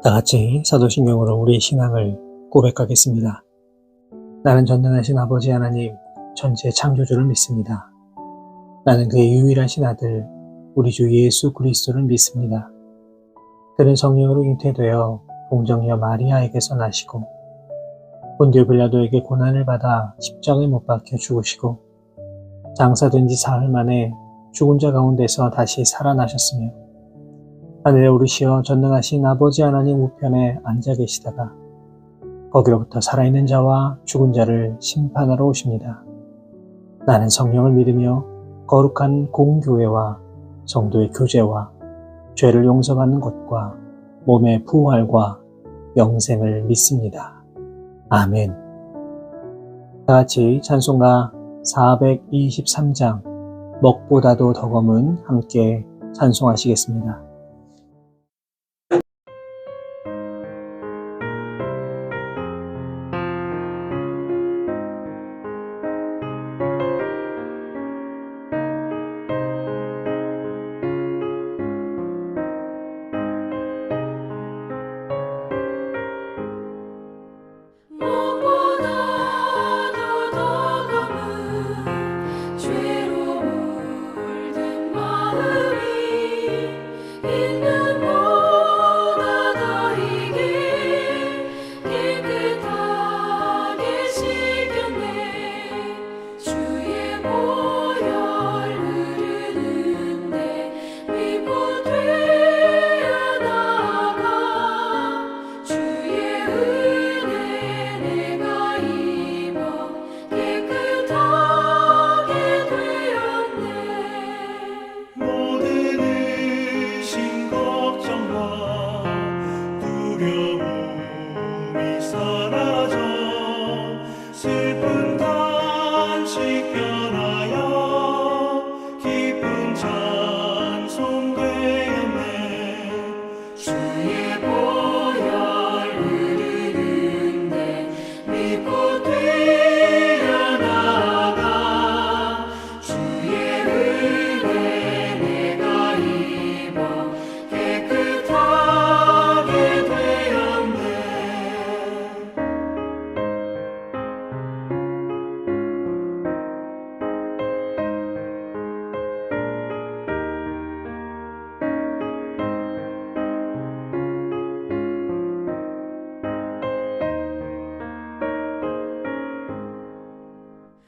다 같이 사도신경으로 우리의 신앙을 고백하겠습니다. 나는 전능하신 아버지 하나님, 천지의 창조주를 믿습니다. 나는 그의 유일하신 아들, 우리 주 예수 그리스도를 믿습니다. 그는 성령으로 잉태되어 동정녀 마리아에게서 나시고 본디오 빌라도에게 고난을 받아 십자가에 못 박혀 죽으시고 장사된 지 사흘 만에 죽은 자 가운데서 다시 살아나셨으며 하늘에 오르시어 전능하신 아버지 하나님 우편에 앉아 계시다가 거기로부터 살아있는 자와 죽은 자를 심판하러 오십니다. 나는 성령을 믿으며 거룩한 공교회와 성도의 교제와 죄를 용서받는 것과 몸의 부활과 영생을 믿습니다. 아멘. 다 같이 찬송가 423장 먹보다도 더 검은 함께 찬송하시겠습니다.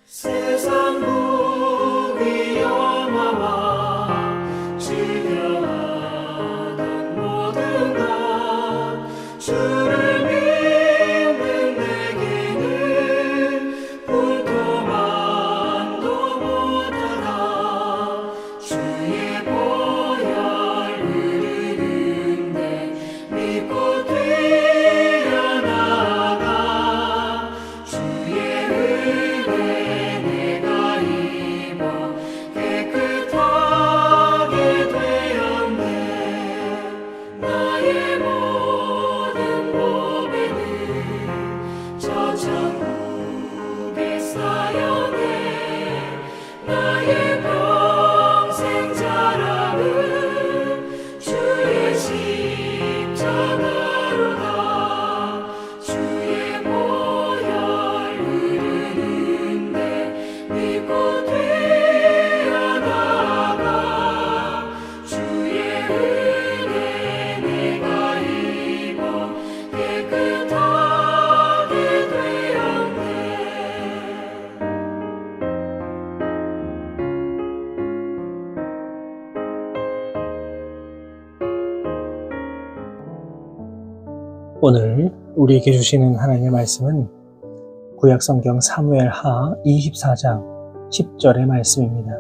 세상 무기 영화와 즐겨하던 모든 것 주를 믿는 내게는 불도만도 못하다. 주의 보혈 흐르는데 믿고 뛰어나가 주의 은혜 오늘 우리에게 주시는 하나님의 말씀은 구약성경 사무엘하 24장 10절의 말씀입니다.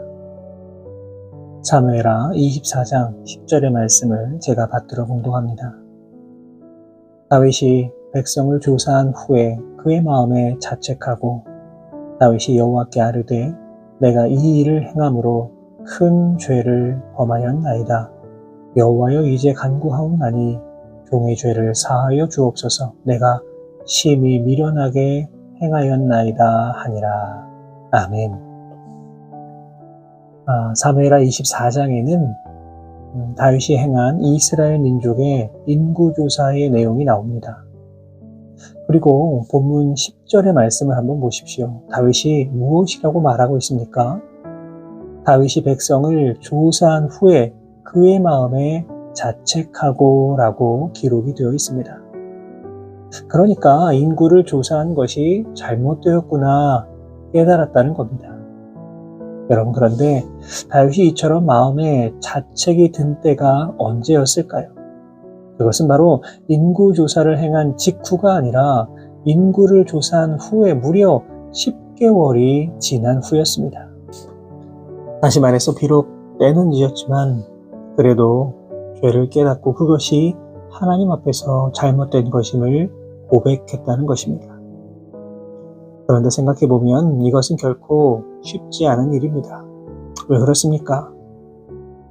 사무엘하 24장 10절의 말씀을 제가 받들어 봉독합니다. 다윗이 백성을 조사한 후에 그의 마음에 자책하고 다윗이 여호와께 아뢰되 내가 이 일을 행함으로 큰 죄를 범하였나이다. 여호와여 이제 간구하옵나니 종의 죄를 사하여 주옵소서. 내가 심히 미련하게 행하였나이다 하니라. 아멘. 사무엘하 24장에는 다윗이 행한 이스라엘 민족의 인구조사의 내용이 나옵니다. 그리고 본문 10절의 말씀을 한번 보십시오. 다윗이 무엇이라고 말하고 있습니까? 다윗이 백성을 조사한 후에 그의 마음에 자책하고 라고 기록이 되어 있습니다. 그러니까 인구를 조사한 것이 잘못되었구나 깨달았다는 겁니다. 여러분, 그런데 다윗이 이처럼 마음에 자책이 든 때가 언제였을까요? 그것은 바로 인구조사를 행한 직후가 아니라 인구를 조사한 후에 무려 10개월이 지난 후였습니다. 다시 말해서 비록 때는 늦었지만 그래도 죄를 깨닫고 그것이 하나님 앞에서 잘못된 것임을 고백했다는 것입니다. 그런데 생각해보면 이것은 결코 쉽지 않은 일입니다. 왜 그렇습니까?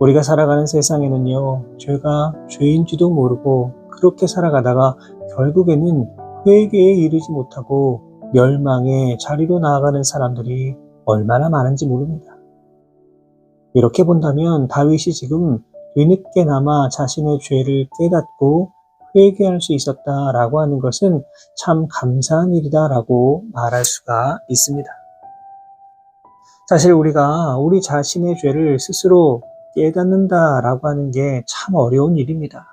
우리가 살아가는 세상에는요, 죄가 죄인지도 모르고 그렇게 살아가다가 결국에는 회개에 이르지 못하고 멸망의 자리로 나아가는 사람들이 얼마나 많은지 모릅니다. 이렇게 본다면 다윗이 지금 뒤늦게나마 자신의 죄를 깨닫고 회개할 수 있었다라고 하는 것은 참 감사한 일이다라고 말할 수가 있습니다. 사실 우리가 우리 자신의 죄를 스스로 깨닫는다라고 하는 게 참 어려운 일입니다.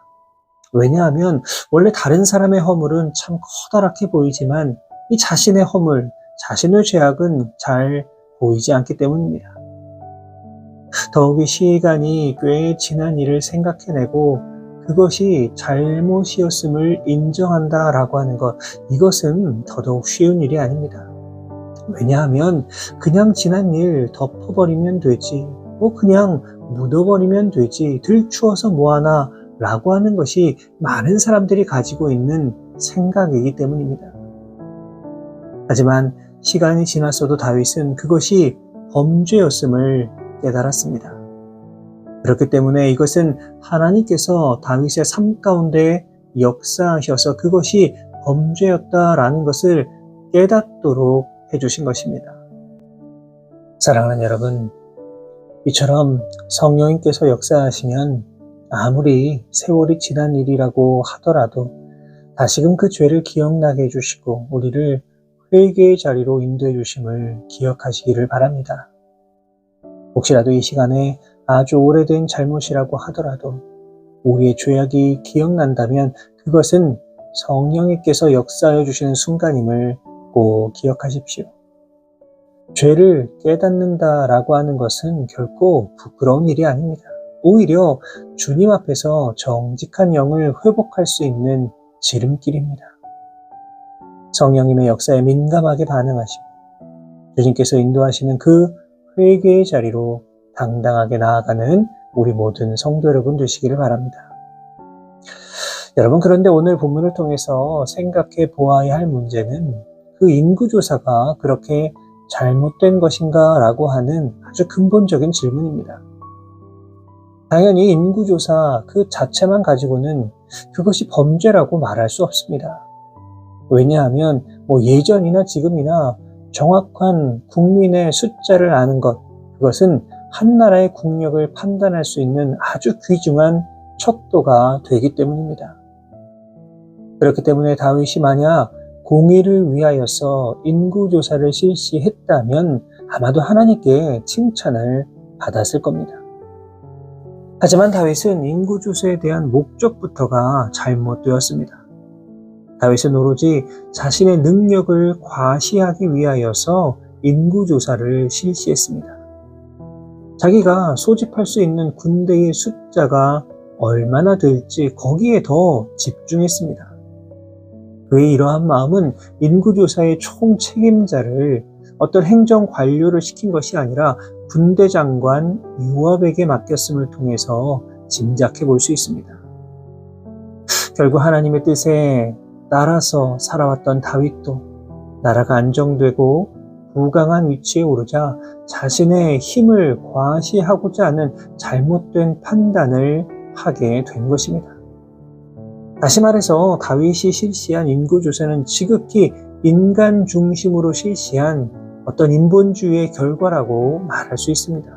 왜냐하면 원래 다른 사람의 허물은 참 커다랗게 보이지만 이 자신의 허물, 자신의 죄악은 잘 보이지 않기 때문입니다. 더욱이 시간이 꽤 지난 일을 생각해내고 그것이 잘못이었음을 인정한다라고 하는 것, 이것은 더더욱 쉬운 일이 아닙니다. 왜냐하면 그냥 지난 일 덮어버리면 되지, 그냥 묻어버리면 되지, 들추어서 뭐하나 라고 하는 것이 많은 사람들이 가지고 있는 생각이기 때문입니다. 하지만 시간이 지났어도 다윗은 그것이 범죄였음을 깨달았습니다. 그렇기 때문에 이것은 하나님께서 다윗의 삶 가운데 역사하셔서 그것이 범죄였다라는 것을 깨닫도록 해주신 것입니다. 사랑하는 여러분, 이처럼 성령님께서 역사하시면 아무리 세월이 지난 일이라고 하더라도 다시금 그 죄를 기억나게 해주시고 우리를 회개의 자리로 인도해 주심을 기억하시기를 바랍니다. 혹시라도 이 시간에 아주 오래된 잘못이라고 하더라도 우리의 죄악이 기억난다면 그것은 성령님께서 역사해 주시는 순간임을 꼭 기억하십시오. 죄를 깨닫는다라고 하는 것은 결코 부끄러운 일이 아닙니다. 오히려 주님 앞에서 정직한 영을 회복할 수 있는 지름길입니다. 성령님의 역사에 민감하게 반응하시고 주님께서 인도하시는 그 회개의 자리로 당당하게 나아가는 우리 모든 성도 여러분 되시기를 바랍니다. 여러분, 그런데 오늘 본문을 통해서 생각해 보아야 할 문제는 그 인구조사가 그렇게 잘못된 것인가 라고 하는 아주 근본적인 질문입니다. 당연히 인구조사 그 자체만 가지고는 그것이 범죄라고 말할 수 없습니다. 왜냐하면 예전이나 지금이나 정확한 국민의 숫자를 아는 것, 그것은 한 나라의 국력을 판단할 수 있는 아주 귀중한 척도가 되기 때문입니다. 그렇기 때문에 다윗이 만약 공의를 위하여서 인구조사를 실시했다면 아마도 하나님께 칭찬을 받았을 겁니다. 하지만 다윗은 인구조사에 대한 목적부터가 잘못되었습니다. 다윗은 오로지 자신의 능력을 과시하기 위하여서 인구조사를 실시했습니다. 자기가 소집할 수 있는 군대의 숫자가 얼마나 될지 거기에 더 집중했습니다. 그의 이러한 마음은 인구조사의 총책임자를 어떤 행정관료를 시킨 것이 아니라 군대 장관 요압에게 맡겼음을 통해서 짐작해 볼 수 있습니다. 결국 하나님의 뜻에 따라서 살아왔던 다윗도 나라가 안정되고 부강한 위치에 오르자 자신의 힘을 과시하고자 하는 잘못된 판단을 하게 된 것입니다. 다시 말해서 다윗이 실시한 인구조사는 지극히 인간 중심으로 실시한 어떤 인본주의의 결과라고 말할 수 있습니다.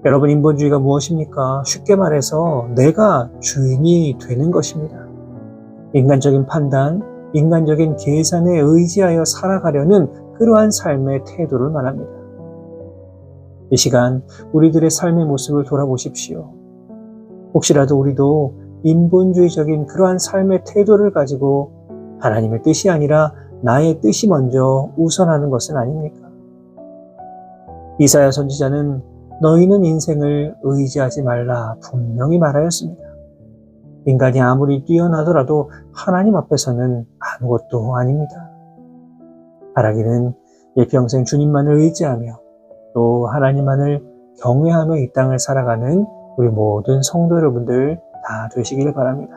여러분, 인본주의가 무엇입니까? 쉽게 말해서 내가 주인이 되는 것입니다. 인간적인 판단, 인간적인 계산에 의지하여 살아가려는 그러한 삶의 태도를 말합니다. 이 시간 우리들의 삶의 모습을 돌아보십시오. 혹시라도 우리도 인본주의적인 그러한 삶의 태도를 가지고 하나님의 뜻이 아니라 나의 뜻이 먼저 우선하는 것은 아닙니까? 이사야 선지자는 너희는 인생을 의지하지 말라 분명히 말하였습니다. 인간이 아무리 뛰어나더라도 하나님 앞에서는 아무것도 아닙니다. 바라기는 일평생 주님만을 의지하며 또 하나님만을 경외하며 이 땅을 살아가는 우리 모든 성도 여러분들 다 되시길 바랍니다.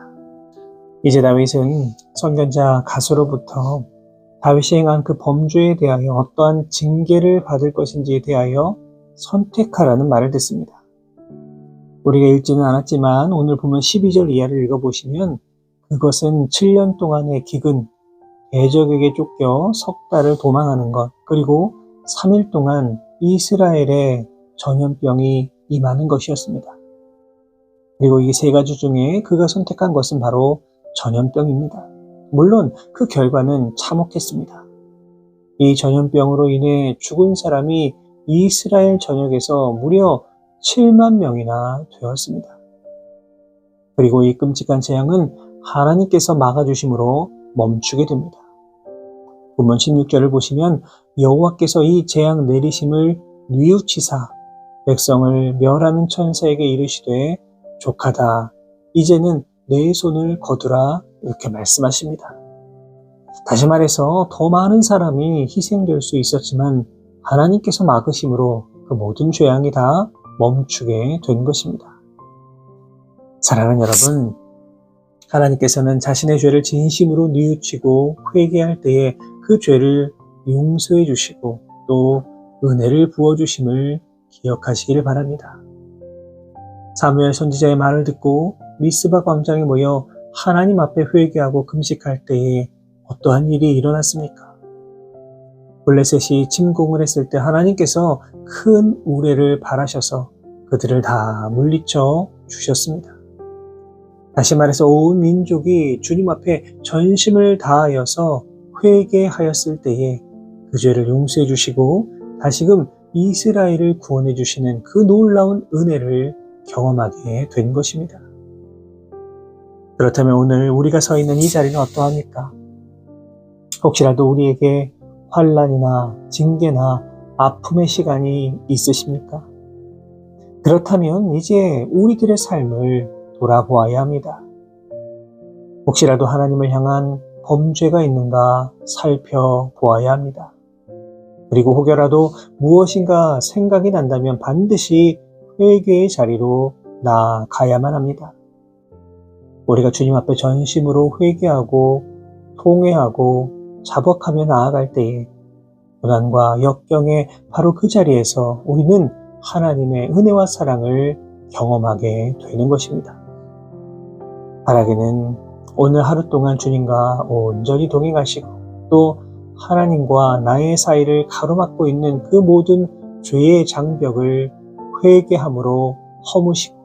이제 다윗은 선견자 갓으로부터 다윗이 행한 그 범죄에 대하여 어떠한 징계를 받을 것인지에 대하여 선택하라는 말을 듣습니다. 우리가 읽지는 않았지만 오늘 보면 12절 이하를 읽어보시면 그것은 7년 동안의 기근, 대적에게 쫓겨 석 달을 도망하는 것, 그리고 3일 동안 이스라엘의 전염병이 임하는 것이었습니다. 그리고 이 세 가지 중에 그가 선택한 것은 바로 전염병입니다. 물론 그 결과는 참혹했습니다. 이 전염병으로 인해 죽은 사람이 이스라엘 전역에서 무려 7만 명이나 되었습니다. 그리고 이 끔찍한 재앙은 하나님께서 막아주심으로 멈추게 됩니다. 본문 16절을 보시면 여호와께서 이 재앙 내리심을 뉘우치사 백성을 멸하는 천사에게 이르시되 족하다 이제는 내 손을 거두라 이렇게 말씀하십니다. 다시 말해서 더 많은 사람이 희생될 수 있었지만 하나님께서 막으심으로 그 모든 재앙이 다 멈추게 된 것입니다. 사랑하는 여러분, 하나님께서는 자신의 죄를 진심으로 뉘우치고 회개할 때에 그 죄를 용서해 주시고 또 은혜를 부어주심을 기억하시기를 바랍니다. 사무엘 선지자의 말을 듣고 미스바 광장에 모여 하나님 앞에 회개하고 금식할 때에 어떠한 일이 일어났습니까? 블레셋이 침공을 했을 때 하나님께서 큰 우레를 발하셔서 그들을 다 물리쳐 주셨습니다. 다시 말해서 온 민족이 주님 앞에 전심을 다하여서 회개하였을 때에 그 죄를 용서해 주시고 다시금 이스라엘을 구원해 주시는 그 놀라운 은혜를 경험하게 된 것입니다. 그렇다면 오늘 우리가 서 있는 이 자리는 어떠합니까? 혹시라도 우리에게 환난이나 징계나 아픔의 시간이 있으십니까? 그렇다면 이제 우리들의 삶을 돌아보아야 합니다. 혹시라도 하나님을 향한 범죄가 있는가 살펴보아야 합니다. 그리고 혹여라도 무엇인가 생각이 난다면 반드시 회개의 자리로 나아가야만 합니다. 우리가 주님 앞에 전심으로 회개하고 통회하고 자복하며 나아갈 때에 고난과 역경의 바로 그 자리에서 우리는 하나님의 은혜와 사랑을 경험하게 되는 것입니다. 바라기는 오늘 하루 동안 주님과 온전히 동행하시고 또 하나님과 나의 사이를 가로막고 있는 그 모든 죄의 장벽을 회개함으로 허무시고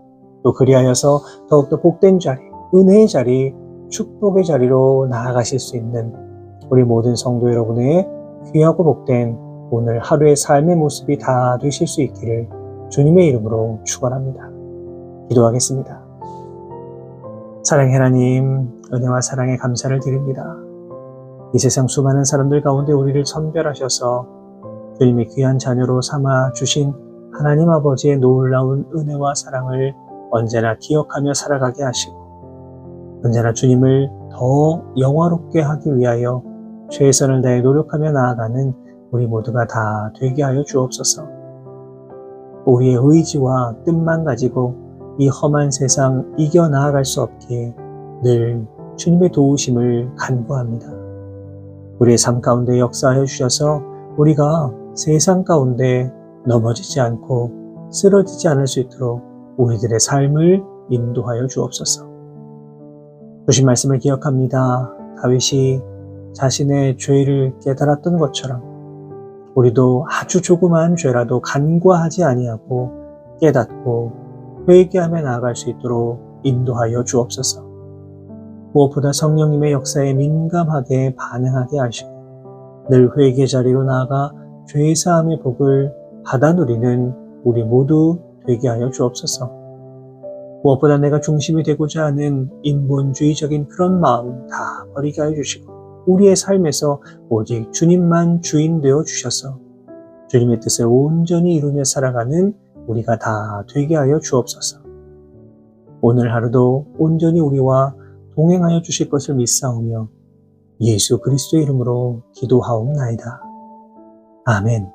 또 그리하여서 더욱더 복된 자리, 은혜의 자리, 축복의 자리로 나아가실 수 있는 우리 모든 성도 여러분의 귀하고 복된 오늘 하루의 삶의 모습이 다 되실 수 있기를 주님의 이름으로 축원합니다. 기도하겠습니다. 사랑의 하나님, 은혜와 사랑에 감사를 드립니다. 이 세상 수많은 사람들 가운데 우리를 선별하셔서 주님의 귀한 자녀로 삼아 주신 하나님 아버지의 놀라운 은혜와 사랑을 언제나 기억하며 살아가게 하시고 언제나 주님을 더 영화롭게 하기 위하여 최선을 다해 노력하며 나아가는 우리 모두가 다 되게 하여 주옵소서. 우리의 의지와 뜻만 가지고 이 험한 세상 이겨 나아갈 수 없기에 늘 주님의 도우심을 간구합니다. 우리의 삶 가운데 역사하여 주셔서 우리가 세상 가운데 넘어지지 않고 쓰러지지 않을 수 있도록 우리들의 삶을 인도하여 주옵소서. 주신 말씀을 기억합니다. 다윗이 자신의 죄를 깨달았던 것처럼 우리도 아주 조그마한 죄라도 간과하지 아니하고 깨닫고 회개하며 나아갈 수 있도록 인도하여 주옵소서. 무엇보다 성령님의 역사에 민감하게 반응하게 하시고 늘 회개 자리로 나아가 죄사함의 복을 받아 누리는 우리 모두 되게 하여 주옵소서. 무엇보다 내가 중심이 되고자 하는 인본주의적인 그런 마음 다 버리게 하여 주시고 우리의 삶에서 오직 주님만 주인 되어 주셔서 주님의 뜻을 온전히 이루며 살아가는 우리가 다 되게 하여 주옵소서. 오늘 하루도 온전히 우리와 동행하여 주실 것을 믿사오며 예수 그리스도의 이름으로 기도하옵나이다. 아멘.